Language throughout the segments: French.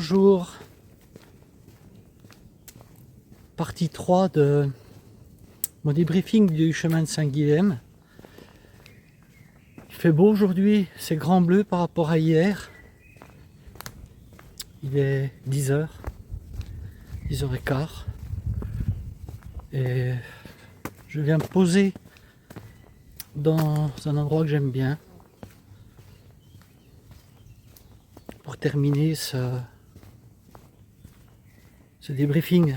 Bonjour, partie 3 de mon débriefing du chemin de Saint-Guilhem. Il fait beau aujourd'hui, c'est grand bleu par rapport à hier. Il est 10h, 10h15 et je viens me poser dans un endroit que j'aime bien pour terminer ce débriefing.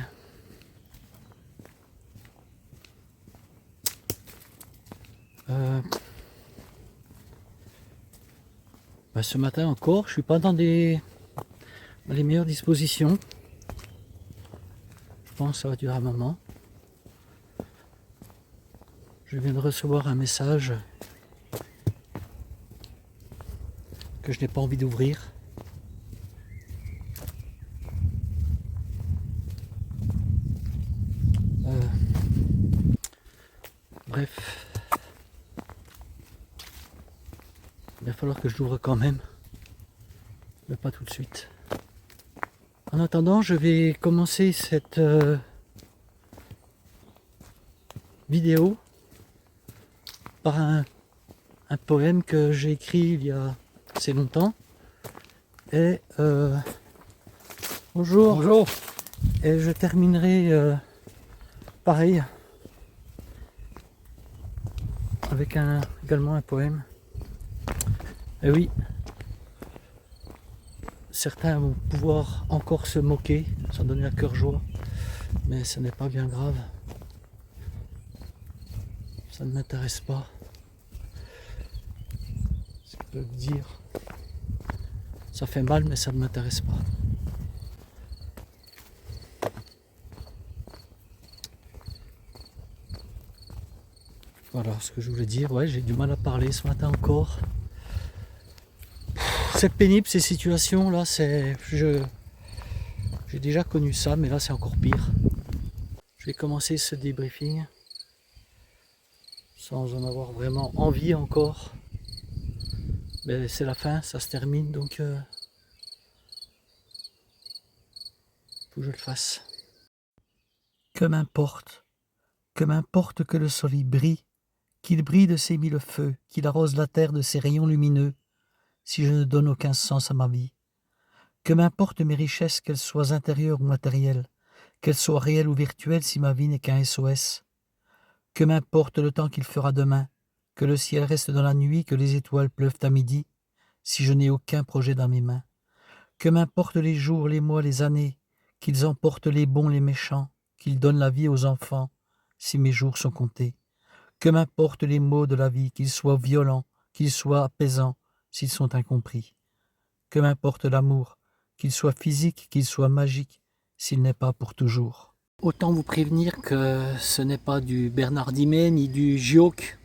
Ce matin encore, je suis pas dans les meilleures dispositions. Je pense que ça va durer un moment. Je viens de recevoir un message que je n'ai pas envie d'ouvrir. Bref, il va falloir que je l'ouvre quand même, mais pas tout de suite. En attendant, je vais commencer cette vidéo par un poème que j'ai écrit il y a assez longtemps. Et bonjour. Bonjour. Et je terminerai pareil avec également un poème. Et oui, certains vont pouvoir encore se moquer, s'en donner à cœur joie, mais ce n'est pas bien grave. Ça ne m'intéresse pas. Ce qu'ils peuvent dire, ça fait mal, mais ça ne m'intéresse pas. Voilà ce que je voulais dire. Ouais, j'ai du mal à parler ce matin encore. C'est pénible ces situations là, j'ai déjà connu ça, mais là c'est encore pire. Je vais commencer ce débriefing sans en avoir vraiment envie encore. Mais c'est la fin, ça se termine, donc faut que je le fasse. Que m'importe que le soleil brille, qu'il brille de ses mille feux, qu'il arrose la terre de ses rayons lumineux, si je ne donne aucun sens à ma vie. Que m'importent mes richesses, qu'elles soient intérieures ou matérielles, qu'elles soient réelles ou virtuelles, si ma vie n'est qu'un SOS. Que m'importe le temps qu'il fera demain, que le ciel reste dans la nuit, que les étoiles pleuvent à midi, si je n'ai aucun projet dans mes mains. Que m'importent les jours, les mois, les années, qu'ils emportent les bons, les méchants, qu'ils donnent la vie aux enfants, si mes jours sont comptés. Que m'importent les mots de la vie, qu'ils soient violents, qu'ils soient apaisants, s'ils sont incompris. Que m'importe l'amour, qu'il soit physique, qu'il soit magique, s'il n'est pas pour toujours. Autant vous prévenir que ce n'est pas du Bernard Dimet ni du Gioc.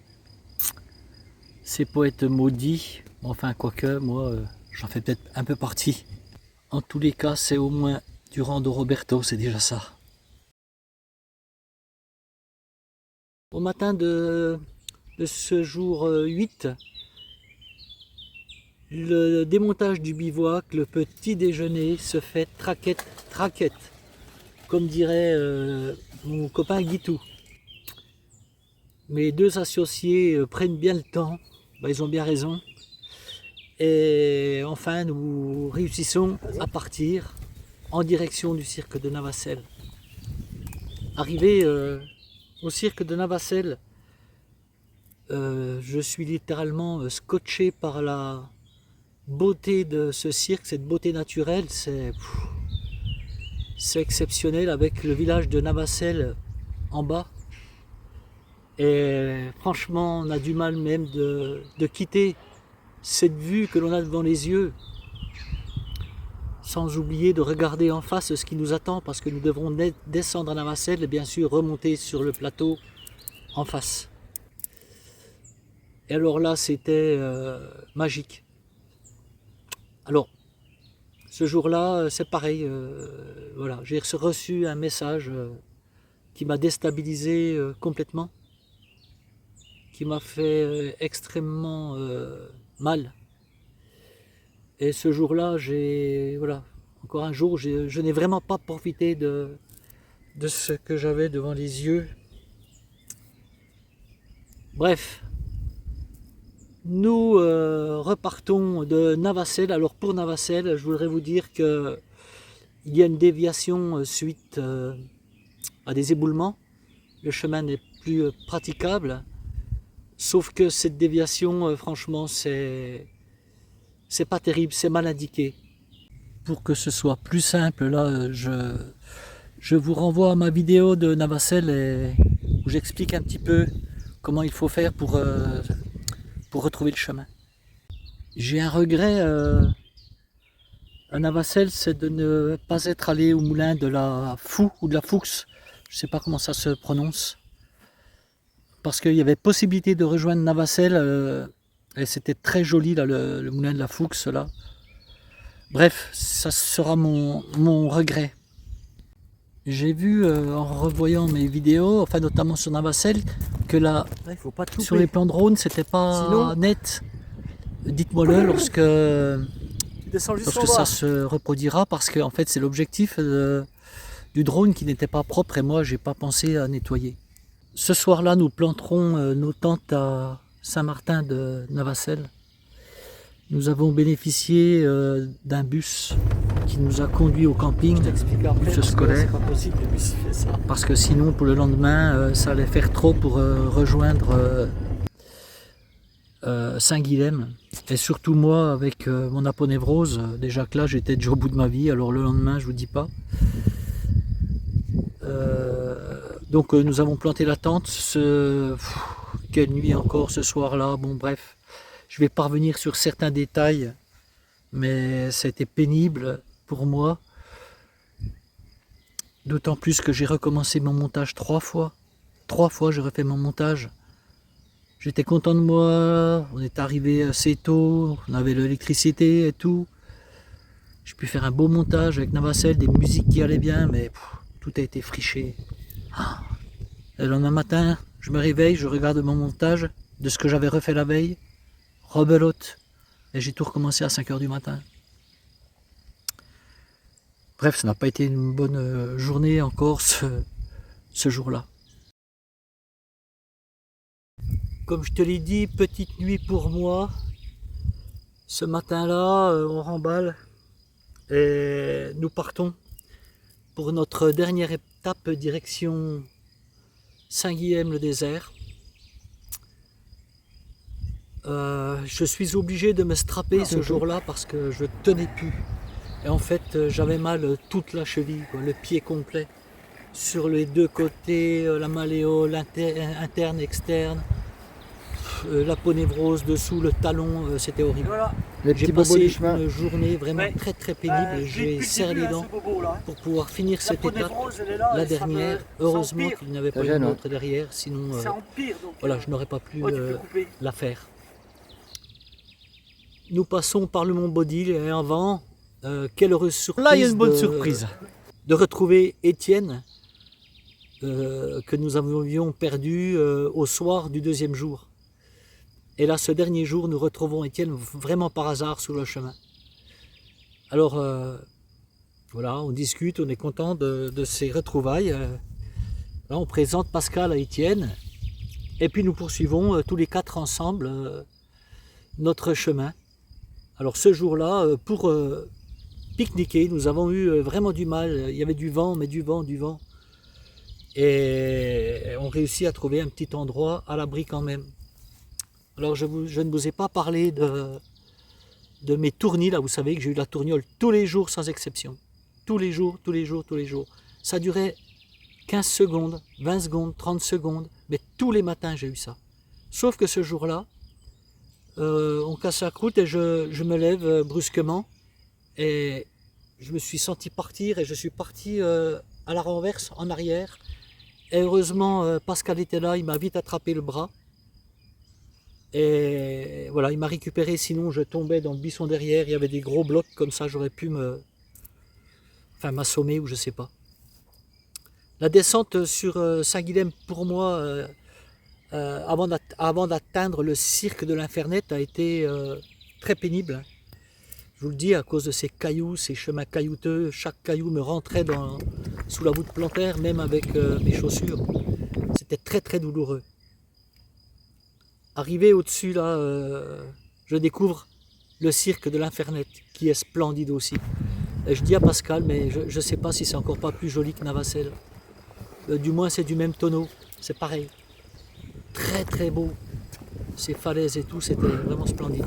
Ces poètes maudits, enfin quoique, moi j'en fais peut-être un peu partie. En tous les cas, c'est au moins Durando Roberto, c'est déjà ça. Au matin de ce jour 8, le démontage du bivouac, le petit déjeuner se fait traquette, traquette, comme dirait mon copain Guitou. Mes deux associés prennent bien le temps, ils ont bien raison. Et enfin, nous réussissons à partir en direction du cirque de Navacelles. Arrivé au cirque de Navacelles, je suis littéralement scotché par la beauté de ce cirque, cette beauté naturelle, c'est exceptionnel avec le village de Navacelles en bas. Et franchement, on a du mal même de quitter cette vue que l'on a devant les yeux, sans oublier de regarder en face ce qui nous attend, parce que nous devrons descendre à Navacelles et bien sûr remonter sur le plateau en face. Et alors là, c'était magique. Alors, ce jour-là, c'est pareil, voilà, j'ai reçu un message qui m'a déstabilisé complètement, qui m'a fait extrêmement mal. Et ce jour-là, voilà, Encore un jour, je n'ai vraiment pas profité de ce que j'avais devant les yeux. Bref, nous repartons de Navacelles. Alors pour Navacelles, je voudrais vous dire que il y a une déviation suite à des éboulements. Le chemin n'est plus praticable. Sauf que cette déviation, franchement, c'est pas terrible, c'est mal indiqué. Pour que ce soit plus simple, là, je vous renvoie à ma vidéo de Navacelles où j'explique un petit peu comment il faut faire pour retrouver le chemin. J'ai un regret à Navacelles, c'est de ne pas être allé au moulin de la Foux ou de la Foux, je ne sais pas comment ça se prononce, parce qu'il y avait possibilité de rejoindre Navacelles et c'était très joli là, le moulin de la Foux là. Bref, ça sera mon regret. J'ai vu en revoyant mes vidéos, enfin notamment sur Navacelles, que là, sur les plans drone, c'était pas net. Dites-moi-le lorsque ça se reproduira, parce que en fait c'est l'objectif du drone qui n'était pas propre et moi j'ai pas pensé à nettoyer. Ce soir-là, nous planterons nos tentes à Saint-Martin de Navacelles. Nous avons bénéficié d'un bus qui nous a conduit au camping, bus scolaire, parce que sinon pour le lendemain ça allait faire trop pour rejoindre Saint-Guilhem. Et surtout moi avec mon aponévrose, déjà que là j'étais déjà au bout de ma vie, alors le lendemain je vous dis pas. Donc nous avons planté la tente, quelle nuit encore ce soir-là, bon bref. Je vais pas revenir sur certains détails, mais ça a été pénible pour moi. D'autant plus que j'ai recommencé mon montage 3 fois. 3 fois j'ai refait mon montage. J'étais content de moi, on est arrivé assez tôt, on avait l'électricité et tout. J'ai pu faire un beau montage avec Navacelles, des musiques qui allaient bien, mais tout a été friché. Et le lendemain matin, je me réveille, je regarde mon montage de ce que j'avais refait la veille. Rebelote, et j'ai tout recommencé à 5 h du matin. Bref, ça n'a pas été une bonne journée encore ce jour-là. Comme je te l'ai dit, petite nuit pour moi. Ce matin-là, on remballe et nous partons pour notre dernière étape direction Saint-Guilhem-le-Désert. Je suis obligé de me strapper ce jour-là parce que je tenais plus. Et en fait, j'avais mal toute la cheville, quoi, le pied complet. Sur les deux côtés, la malléole interne, externe, l'aponévrose dessous, le talon, c'était horrible. Voilà. J'ai passé une journée vraiment très pénible. J'ai serré les dents pour pouvoir finir cette étape, la dernière. Heureusement qu'il n'y avait pas une autre derrière, sinon voilà, je n'aurais pas pu la faire. Nous passons par le mont Bodil et avant, quelle heureuse surprise. Là, il y a une bonne surprise. De retrouver Étienne, que nous avions perdu au soir du deuxième jour. Et là, ce dernier jour, nous retrouvons Étienne vraiment par hasard sur le chemin. Alors, voilà, on discute, on est content de ces retrouvailles. Là, on présente Pascal à Étienne. Et puis nous poursuivons tous les 4 ensemble notre chemin. Alors ce jour-là, pour pique-niquer, nous avons eu vraiment du mal. Il y avait du vent, mais du vent. Et on réussit à trouver un petit endroit à l'abri quand même. Alors je ne vous ai pas parlé de mes tournis, là vous savez que j'ai eu la tourniole tous les jours sans exception. Tous les jours. Ça durait 15 secondes, 20 secondes, 30 secondes, mais tous les matins j'ai eu ça. Sauf que ce jour-là, on casse la croûte et je me lève brusquement et je me suis senti partir et je suis parti à la renverse, en arrière. Et heureusement, Pascal était là, il m'a vite attrapé le bras. Et voilà, il m'a récupéré, sinon je tombais dans le buisson derrière, il y avait des gros blocs comme ça, j'aurais pu m'assommer ou je sais pas. La descente sur Saint-Guilhem, pour moi, avant d'atteindre le cirque de l'Infernet, a été très pénible. Je vous le dis, à cause de ces cailloux, ces chemins caillouteux, chaque caillou me rentrait sous la voûte plantaire, même avec mes chaussures. C'était très très douloureux. Arrivé au-dessus, là, je découvre le cirque de l'Infernet, qui est splendide aussi. Et je dis à Pascal, mais je ne sais pas si c'est encore pas plus joli que Navacelles. Du moins, c'est du même tonneau, c'est pareil. Très très beau. Ces falaises et tout, c'était vraiment splendide.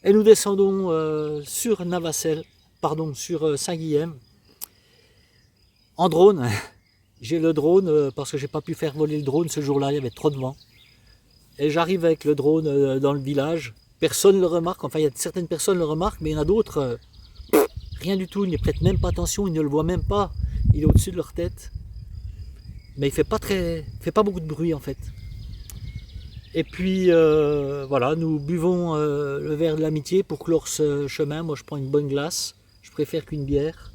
Et nous descendons sur Navacelles, pardon, sur Saint-Guilhem, en drone. J'ai le drone parce que j'ai pas pu faire voler le drone ce jour-là, il y avait trop de vent. Et j'arrive avec le drone dans le village. Personne ne le remarque, enfin il y a certaines personnes le remarquent, mais il y en a d'autres, rien du tout, ils ne prêtent même pas attention, ils ne le voient même pas. Il est au-dessus de leur tête. Mais il fait pas beaucoup de bruit en fait. Et puis voilà, nous buvons le verre de l'amitié pour clore ce chemin. Moi je prends une bonne glace, je préfère qu'une bière.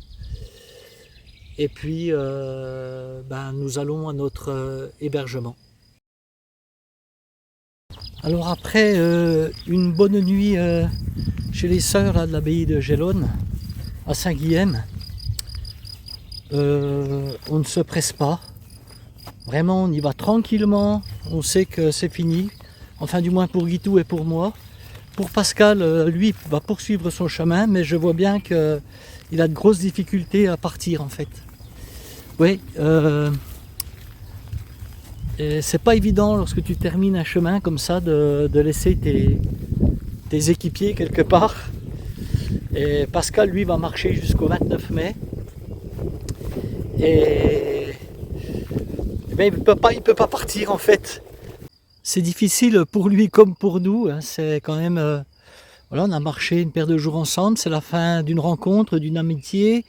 Et puis nous allons à notre hébergement. Alors après une bonne nuit chez les sœurs là, de l'abbaye de Gélone, à Saint-Guilhem, on ne se presse pas. Vraiment, on y va tranquillement, on sait que c'est fini, enfin du moins pour Guitou et pour moi. Pour Pascal, lui, va poursuivre son chemin, mais je vois bien qu'il a de grosses difficultés à partir en fait. Oui, c'est pas évident lorsque tu termines un chemin comme ça de laisser tes équipiers quelque part. Et Pascal, lui, va marcher jusqu'au 29 mai. Et ben, il peut pas partir en fait. C'est difficile pour lui comme pour nous. Hein. C'est quand même, voilà, on a marché une paire de jours ensemble. C'est la fin d'une rencontre, d'une amitié,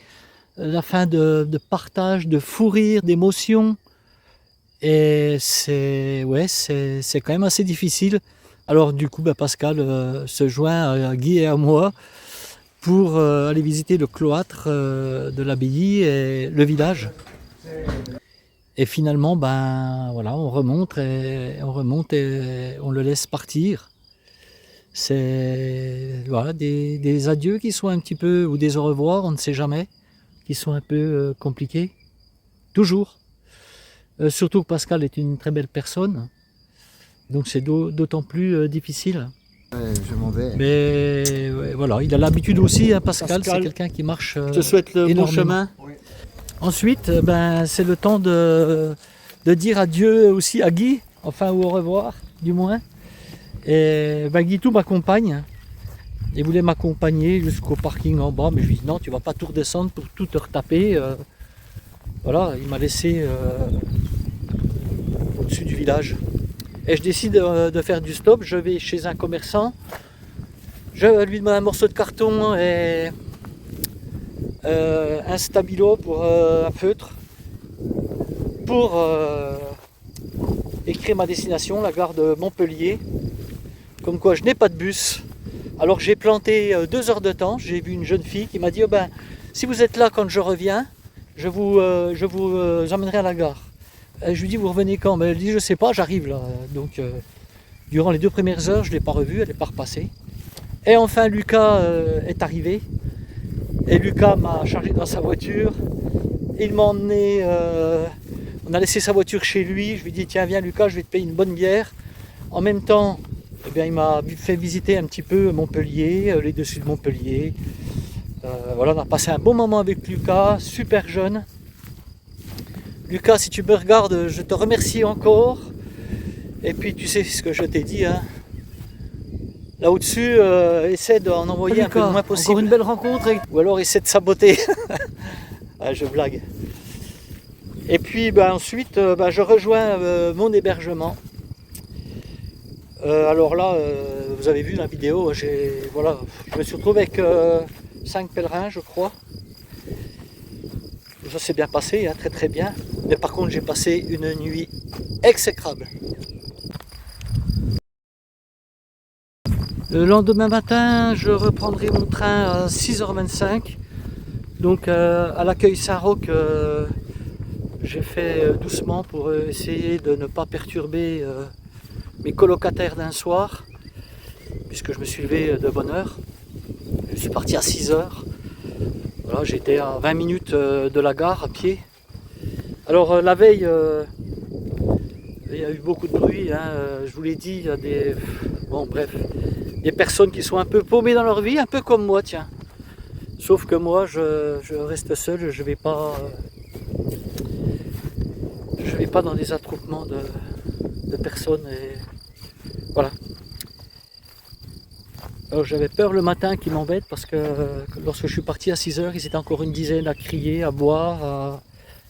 la fin de partage, de fou rire, d'émotions. Et c'est quand même assez difficile. Alors du coup, Pascal se joint à Guy et à moi pour aller visiter le cloître de l'abbaye et le village. Et finalement, voilà, on remonte et on le laisse partir. C'est voilà, des adieux qui sont un petit peu, ou des au revoir, on ne sait jamais, qui sont un peu compliqués. Toujours. Surtout que Pascal est une très belle personne. Donc c'est d'autant plus difficile. Je m'en vais. Mais ouais, voilà, il a l'habitude aussi, hein, Pascal, c'est quelqu'un qui marche Je te souhaite le bon chemin. Oui. Ensuite, c'est le temps de dire adieu aussi à Guy, enfin ou au revoir, du moins. Et Guitou m'accompagne. Il voulait m'accompagner jusqu'au parking en bas, mais je lui ai dit non, tu vas pas tout redescendre pour tout te retaper. Voilà, il m'a laissé au-dessus du village. Et je décide de faire du stop, je vais chez un commerçant, je lui demande un morceau de carton et un stabilo pour un feutre, pour écrire ma destination, la gare de Montpellier, comme quoi je n'ai pas de bus. Alors j'ai planté 2 heures de temps, j'ai vu une jeune fille qui m'a dit si vous êtes là quand je reviens, je vous emmènerai à la gare. Je lui dis vous revenez quand? Elle dit je sais pas, j'arrive là. Donc durant les 2 premières heures je ne l'ai pas revue, elle n'est pas repassée. Et enfin Lucas est arrivé. Et Lucas m'a chargé dans sa voiture. Il m'a emmené, on a laissé sa voiture chez lui. Je lui ai dit tiens viens Lucas, je vais te payer une bonne bière. En même temps, il m'a fait visiter un petit peu Montpellier, les dessus de Montpellier. Voilà, on a passé un bon moment avec Lucas, super jeune. Lucas, si tu me regardes, je te remercie encore. Et puis tu sais ce que je t'ai dit. Hein. Là au-dessus, essaie d'en envoyer un peu le moins possible. Encore une belle rencontre. Ou alors essaie de saboter. Je blague. Et puis ensuite, je rejoins mon hébergement. Alors là, vous avez vu la vidéo, je me suis retrouvé avec 5 pèlerins, je crois. Ça s'est bien passé, hein, très très bien. Mais par contre, j'ai passé une nuit exécrable. Le lendemain matin, je reprendrai mon train à 6h25. Donc à l'accueil Saint-Roch, j'ai fait doucement pour essayer de ne pas perturber mes colocataires d'un soir, puisque je me suis levé de bonne heure. Je suis parti à 6 heures. Voilà, j'étais à 20 minutes de la gare à pied. Alors la veille, il y a eu beaucoup de bruit, hein, je vous l'ai dit, il y a des... Bon bref, des personnes qui sont un peu paumées dans leur vie, un peu comme moi, tiens. Sauf que moi, je reste seul, je vais pas dans des attroupements de personnes, et voilà. Alors j'avais peur le matin qu'ils m'embêtent parce que lorsque je suis parti à 6 heures, ils étaient encore une dizaine à crier, à boire,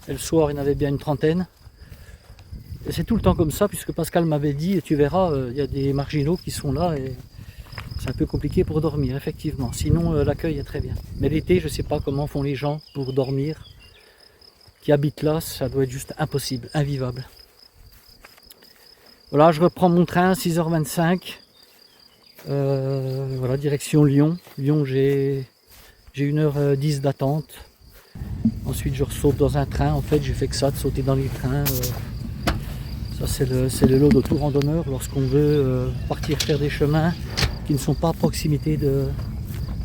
et le soir il y en avait bien une trentaine. Et c'est tout le temps comme ça, puisque Pascal m'avait dit, et tu verras, il y a des marginaux qui sont là, et c'est un peu compliqué pour dormir, effectivement. Sinon, l'accueil est très bien. Mais l'été, je ne sais pas comment font les gens pour dormir, qui habitent là, ça doit être juste impossible, invivable. Voilà, je reprends mon train à 6h25, voilà, direction Lyon. Lyon, j'ai 1h10 d'attente. Ensuite, je saute dans un train. En fait, j'ai fait que ça, de sauter dans les trains. Ça, c'est le lot de tout randonneur lorsqu'on veut partir faire des chemins qui ne sont pas à proximité de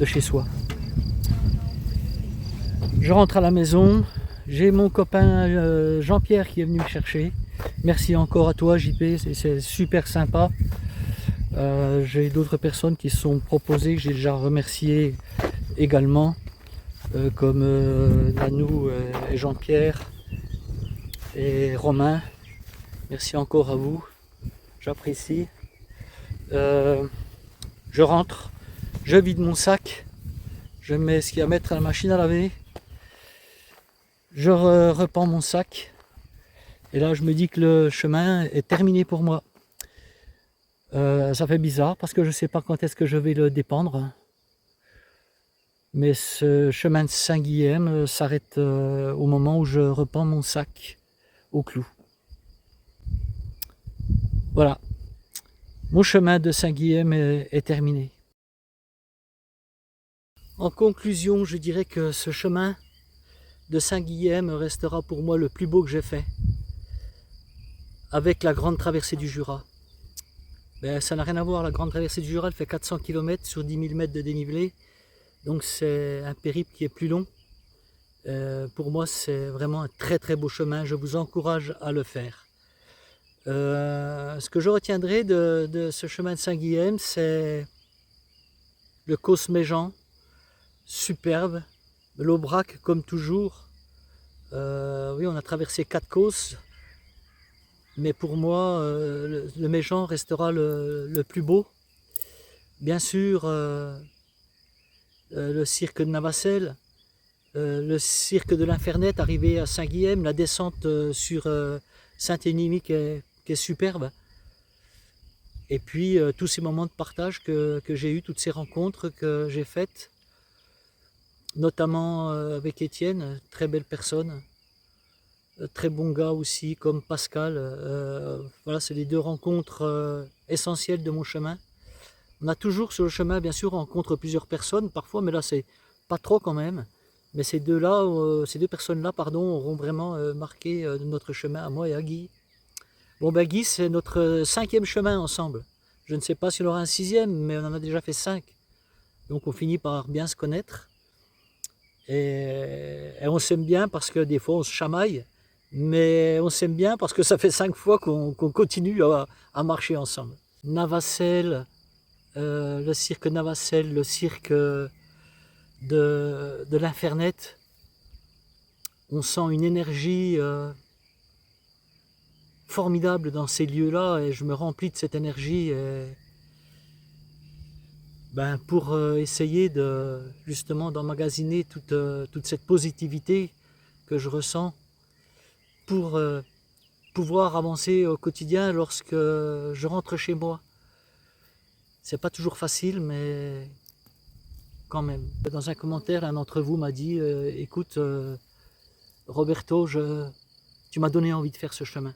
chez soi. Je rentre à la maison. J'ai mon copain Jean-Pierre qui est venu me chercher. Merci encore à toi, JP, c'est super sympa. J'ai d'autres personnes qui se sont proposées, que j'ai déjà remercié également, comme Nanou et Jean-Pierre et Romain. Merci encore à vous, j'apprécie. Je rentre, je vide mon sac, je mets ce qu'il y a à mettre à la machine à laver, je repends mon sac, et là je me dis que le chemin est terminé pour moi. Ça fait bizarre parce que je ne sais pas quand est-ce que je vais le dépendre. Mais ce chemin de Saint-Guilhem s'arrête au moment où je repends mon sac au clou. Voilà, mon chemin de Saint-Guilhem est terminé. En conclusion, je dirais que ce chemin de Saint-Guilhem restera pour moi le plus beau que j'ai fait, avec la grande traversée du Jura. Ben, ça n'a rien à voir, la grande traversée du Jura, elle fait 400 km sur 10 000 mètres de dénivelé, donc c'est un périple qui est plus long. Pour moi, c'est vraiment un très très beau chemin, je vous encourage à le faire. Ce que je retiendrai de ce chemin de Saint-Guilhem, c'est le Causse Méjean, superbe, l'Aubrac comme toujours. Oui, on a traversé 4 causses, mais pour moi, le Méjean restera le plus beau. Bien sûr, le cirque de Navacelles, le cirque de l'Infernet arrivé à Saint-Guilhem, la descente sur Saint-Énimie qui est superbe. Et puis tous ces moments de partage que j'ai eu, toutes ces rencontres que j'ai faites, notamment avec Étienne, très belle personne, très bon gars aussi, comme Pascal. Voilà, c'est les deux rencontres essentielles de mon chemin. On a toujours sur le chemin, bien sûr, on rencontre plusieurs personnes parfois, mais là c'est pas trop quand même. Mais ces deux personnes-là, pardon, auront vraiment marqué notre chemin à moi et à Guy. Bon ben Guy, c'est notre 5e chemin ensemble. Je ne sais pas s'il aura un 6e, mais on en a déjà fait 5. Donc on finit par bien se connaître. Et on s'aime bien parce que des fois on se chamaille, mais on s'aime bien parce que ça fait 5 fois qu'on continue à marcher ensemble. Navacelles, le cirque Navacelles, le cirque de l'Infernet, on sent une énergie formidable dans ces lieux-là et je me remplis de cette énergie pour essayer justement d'emmagasiner toute cette positivité que je ressens pour pouvoir avancer au quotidien lorsque je rentre chez moi. C'est pas toujours facile, mais quand même. Dans un commentaire, un d'entre vous m'a dit écoute, Roberto, tu m'as donné envie de faire ce chemin.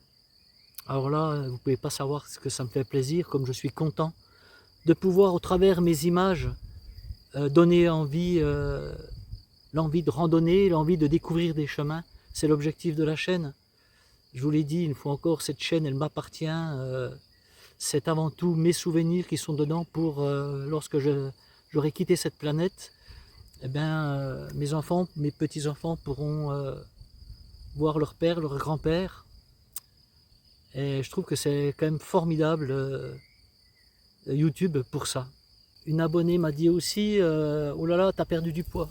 Alors là, vous ne pouvez pas savoir ce que ça me fait plaisir, comme je suis content de pouvoir, au travers mes images, donner envie, l'envie de randonner, l'envie de découvrir des chemins. C'est l'objectif de la chaîne. Je vous l'ai dit, une fois encore, cette chaîne, elle m'appartient. C'est avant tout mes souvenirs qui sont dedans pour lorsque je j'aurai quitté cette planète, eh bien, mes enfants, mes petits-enfants pourront voir leur père, leur grand-père. Et je trouve que c'est quand même formidable YouTube pour ça. Une abonnée m'a dit aussi oh là là, t'as perdu du poids.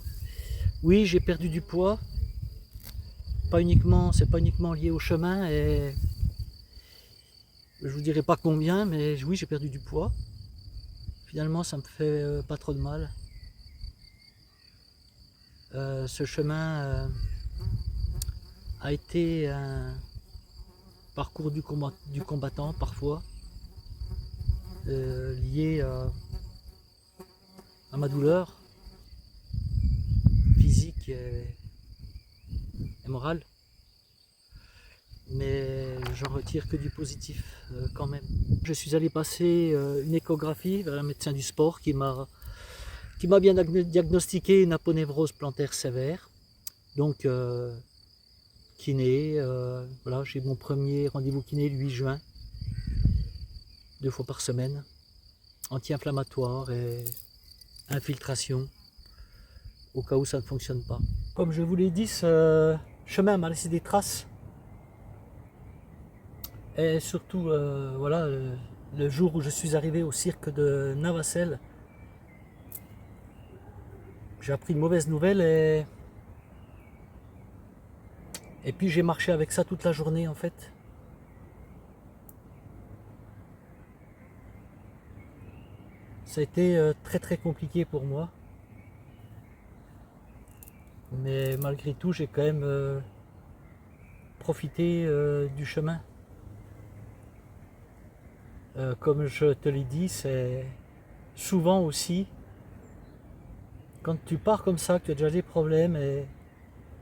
Oui, j'ai perdu du poids. C'est pas uniquement lié au chemin, et je vous dirai pas combien, mais oui, j'ai perdu du poids. Finalement, ça me fait pas trop de mal. Ce chemin a été un parcours du combattant parfois, lié à ma douleur physique et morale, mais j'en retire que du positif quand même. Je suis allé passer une échographie vers un médecin du sport qui m'a bien diagnostiqué une aponévrose plantaire sévère, donc kiné, voilà, j'ai mon premier rendez-vous kiné le 8 juin, 2 fois par semaine, anti-inflammatoire et infiltration au cas où ça ne fonctionne pas. Comme je vous l'ai dit, ce chemin m'a laissé des traces, et surtout voilà, le jour où je suis arrivé au cirque de Navacelles, j'ai appris une mauvaise nouvelle, et puis j'ai marché avec ça toute la journée en fait. Ça a été très très compliqué pour moi. Mais malgré tout, j'ai quand même profité du chemin. Comme je te l'ai dit, c'est souvent aussi, quand tu pars comme ça, que tu as déjà des problèmes, et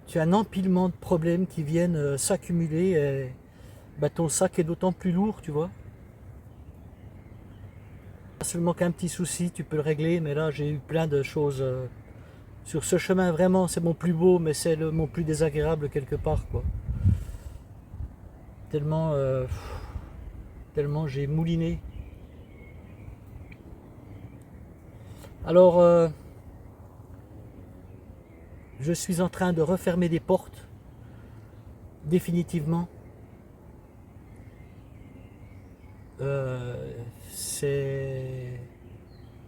tu as un empilement de problèmes qui viennent s'accumuler, et bah, ton sac est d'autant plus lourd, tu vois. Pas seulement qu'un petit souci, tu peux le régler, mais là j'ai eu plein de choses. Sur ce chemin, vraiment, c'est mon plus beau, mais c'est mon plus désagréable quelque part, quoi. Tellement j'ai mouliné. Alors, je suis en train de refermer des portes, définitivement.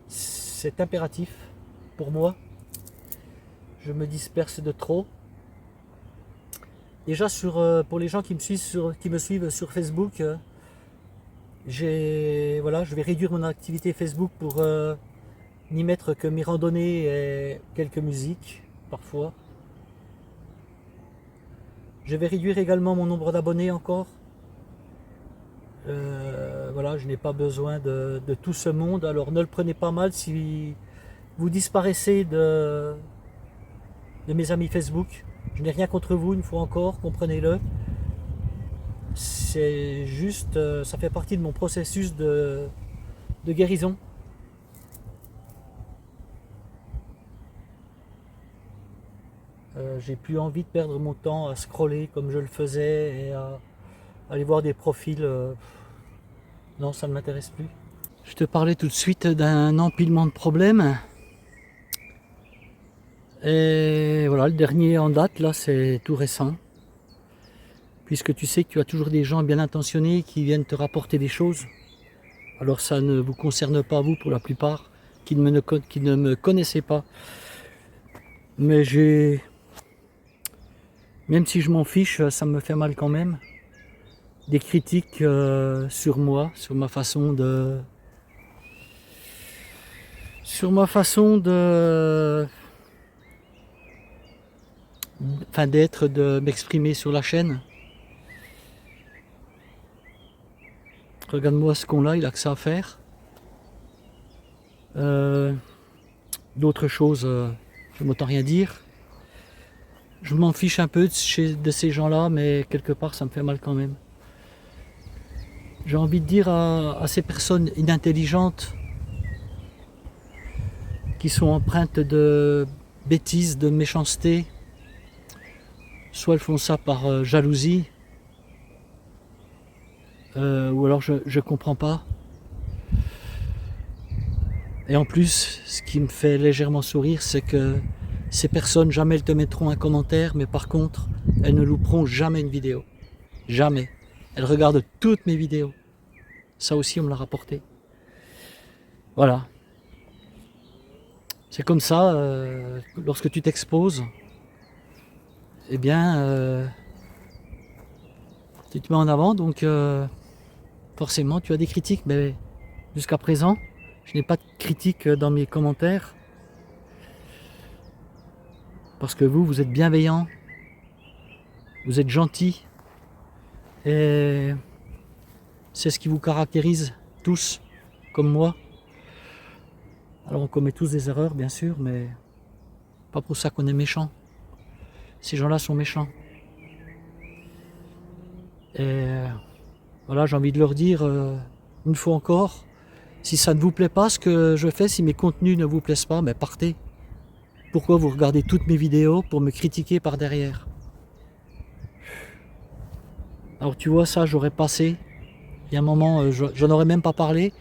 C'est impératif pour moi. Je me disperse de trop. Déjà pour les gens qui me suivent sur Facebook, voilà, je vais réduire mon activité Facebook pour n'y mettre que mes randonnées et quelques musiques parfois. Je vais réduire également mon nombre d'abonnés encore. Voilà, je n'ai pas besoin de tout ce monde, alors ne le prenez pas mal si vous disparaissez de mes amis Facebook. Je n'ai rien contre vous, une fois encore, comprenez-le. C'est juste, ça fait partie de mon processus de guérison. J'ai plus envie de perdre mon temps à scroller comme je le faisais et à aller voir des profils. Non, ça ne m'intéresse plus. Je te parlais tout de suite d'un empilement de problèmes. Et voilà, le dernier en date, là, c'est tout récent. Puisque tu sais que tu as toujours des gens bien intentionnés qui viennent te rapporter des choses. Alors ça ne vous concerne pas, vous, pour la plupart, qui ne me connaissaient pas. Mais même si je m'en fiche, ça me fait mal quand même. Des critiques sur moi, sur ma façon d'être, de m'exprimer sur la chaîne. Regarde-moi ce con-là, il a que ça à faire. D'autres choses, je m'entends rien dire. Je m'en fiche un peu de ces gens-là, mais quelque part ça me fait mal quand même. J'ai envie de dire à ces personnes inintelligentes qui sont empreintes de bêtises, de méchanceté, soit elles font ça par jalousie, ou alors je comprends pas. Et en plus, ce qui me fait légèrement sourire, c'est que ces personnes, jamais elles te mettront un commentaire, mais par contre, elles ne louperont jamais une vidéo. Jamais. Elles regardent toutes mes vidéos. Ça aussi, on me l'a rapporté. Voilà. C'est comme ça, lorsque tu t'exposes, eh bien, tu te mets en avant, donc forcément, tu as des critiques. Mais jusqu'à présent, je n'ai pas de critiques dans mes commentaires. Parce que vous êtes bienveillants, vous êtes gentils, et c'est ce qui vous caractérise tous, comme moi. Alors on commet tous des erreurs, bien sûr, mais pas pour ça qu'on est méchant. Ces gens-là sont méchants. Et voilà, j'ai envie de leur dire, une fois encore, si ça ne vous plaît pas ce que je fais, si mes contenus ne vous plaisent pas, ben partez. Pourquoi vous regardez toutes mes vidéos pour me critiquer par derrière? Alors tu vois, ça j'aurais passé. Il y a un moment, j'en aurais même pas parlé.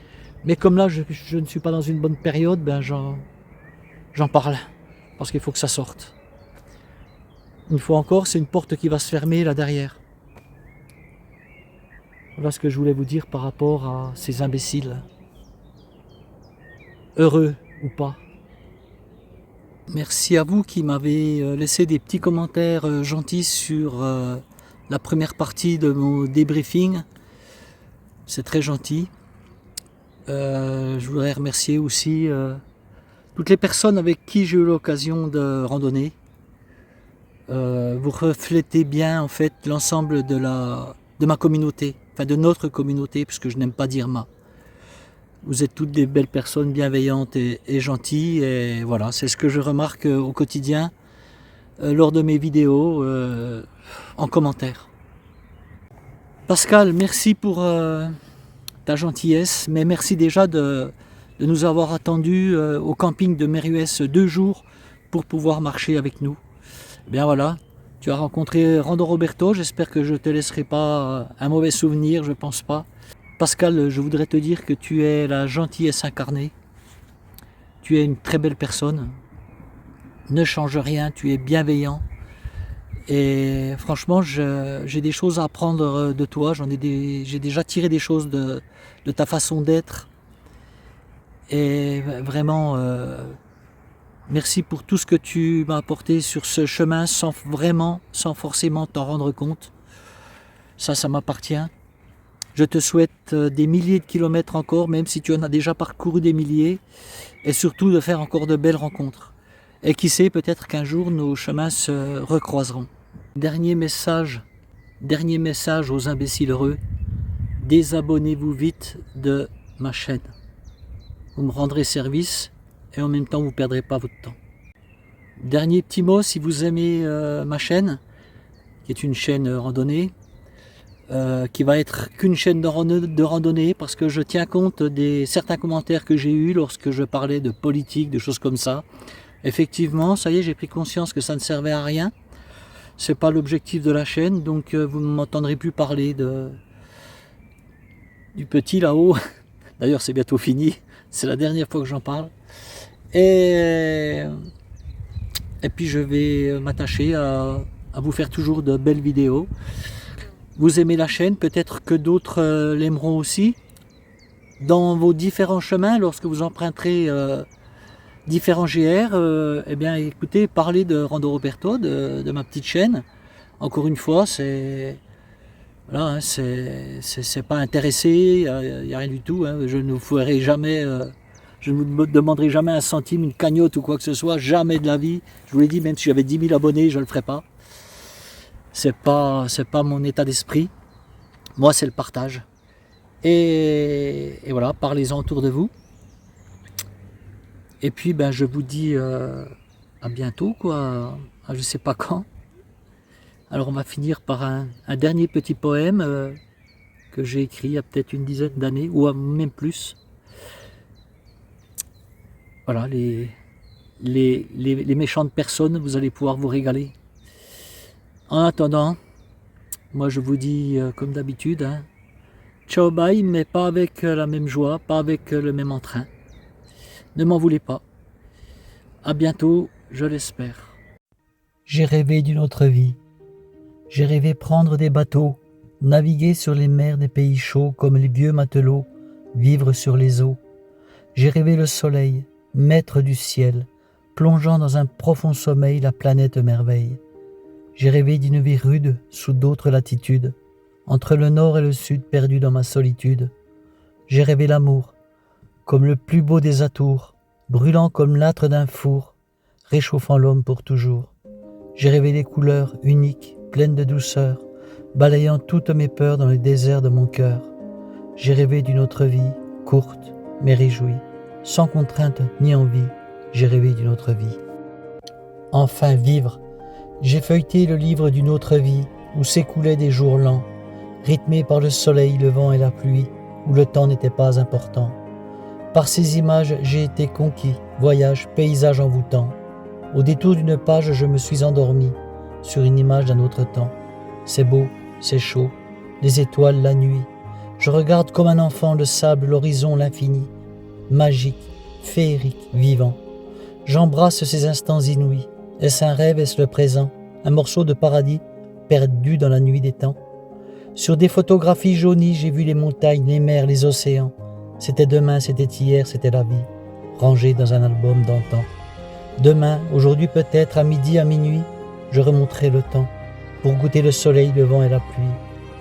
Mais comme là, je ne suis pas dans une bonne période, ben j'en parle. Parce qu'il faut que ça sorte. Une fois encore, c'est une porte qui va se fermer là derrière. Voilà ce que je voulais vous dire par rapport à ces imbéciles. Heureux ou pas. Merci à vous qui m'avez laissé des petits commentaires gentils sur la première partie de mon débriefing. C'est très gentil. Je voudrais remercier aussi toutes les personnes avec qui j'ai eu l'occasion de randonner. Vous reflétez bien en fait l'ensemble de ma communauté, enfin de notre communauté, puisque je n'aime pas dire ma. Vous êtes toutes des belles personnes bienveillantes et gentilles, et voilà, c'est ce que je remarque au quotidien lors de mes vidéos en commentaire. Pascal, merci pour ta gentillesse, mais merci déjà de nous avoir attendus au camping de Meruès 2 jours pour pouvoir marcher avec nous. Bien voilà, tu as rencontré Rando Roberto, j'espère que je ne te laisserai pas un mauvais souvenir, je pense pas. Pascal, je voudrais te dire que tu es la gentillesse incarnée. Tu es une très belle personne. Ne change rien, tu es bienveillant. Et franchement, j'ai des choses à apprendre de toi. J'ai déjà tiré des choses de ta façon d'être. Et vraiment, merci pour tout ce que tu m'as apporté sur ce chemin sans forcément t'en rendre compte. Ça m'appartient. Je te souhaite des milliers de kilomètres encore, même si tu en as déjà parcouru des milliers, et surtout de faire encore de belles rencontres. Et qui sait, peut-être qu'un jour nos chemins se recroiseront. Dernier message aux imbéciles heureux, désabonnez-vous vite de ma chaîne. Vous me rendrez service et en même temps vous ne perdrez pas votre temps. Dernier petit mot, si vous aimez ma chaîne, qui est une chaîne randonnée, qui va être qu'une chaîne de randonnée, parce que je tiens compte des certains commentaires que j'ai eus lorsque je parlais de politique, de choses comme ça. Effectivement, ça y est, j'ai pris conscience que ça ne servait à rien. C'est pas l'objectif de la chaîne, donc vous ne m'entendrez plus parler du petit là-haut. D'ailleurs, c'est bientôt fini. C'est la dernière fois que j'en parle. Et puis je vais m'attacher à vous faire toujours de belles vidéos. Vous aimez la chaîne, peut-être que d'autres l'aimeront aussi. Dans vos différents chemins, lorsque vous emprunterez différents GR, eh bien écoutez, parlez de Rando Roberto, de ma petite chaîne. Encore une fois, c'est voilà, c'est pas intéressé, il n'y a rien du tout. Hein. Je ne vous ferai jamais, je ne vous demanderai jamais un centime, une cagnotte ou quoi que ce soit, jamais de la vie. Je vous l'ai dit, même si j'avais 10 000 abonnés, je ne le ferai pas. C'est pas mon état d'esprit. Moi, c'est le partage. Et voilà, parlez-en autour de vous. Et puis, ben, je vous dis à bientôt, quoi. Je sais pas quand. Alors, on va finir par un dernier petit poème que j'ai écrit il y a peut-être une dizaine d'années, ou même plus. Voilà, les méchantes personnes, vous allez pouvoir vous régaler. En attendant, moi je vous dis comme d'habitude, hein, ciao bye, mais pas avec la même joie, pas avec le même entrain. Ne m'en voulez pas. À bientôt, je l'espère. J'ai rêvé d'une autre vie. J'ai rêvé prendre des bateaux, naviguer sur les mers des pays chauds comme les vieux matelots, vivre sur les eaux. J'ai rêvé le soleil, maître du ciel, plongeant dans un profond sommeil la planète merveille. J'ai rêvé d'une vie rude sous d'autres latitudes, entre le nord et le sud perdu dans ma solitude. J'ai rêvé l'amour, comme le plus beau des atours, brûlant comme l'âtre d'un four, réchauffant l'homme pour toujours. J'ai rêvé des couleurs uniques, pleines de douceur, balayant toutes mes peurs dans le désert de mon cœur. J'ai rêvé d'une autre vie, courte mais réjouie, sans contrainte ni envie. J'ai rêvé d'une autre vie. Enfin vivre. J'ai feuilleté le livre d'une autre vie, où s'écoulaient des jours lents, rythmés par le soleil, le vent et la pluie, où le temps n'était pas important. Par ces images, j'ai été conquis, voyage, paysage envoûtant. Au détour d'une page, je me suis endormi, sur une image d'un autre temps. C'est beau, c'est chaud, les étoiles, la nuit. Je regarde comme un enfant le sable, l'horizon, l'infini, magique, féerique, vivant. J'embrasse ces instants inouïs. Est-ce un rêve, est-ce le présent? Un morceau de paradis, perdu dans la nuit des temps. Sur des photographies jaunies, j'ai vu les montagnes, les mers, les océans. C'était demain, c'était hier, c'était la vie, rangée dans un album d'antan. Demain, aujourd'hui peut-être, à midi, à minuit, je remonterai le temps, pour goûter le soleil, le vent et la pluie.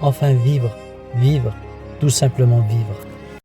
Enfin vivre, vivre, tout simplement vivre.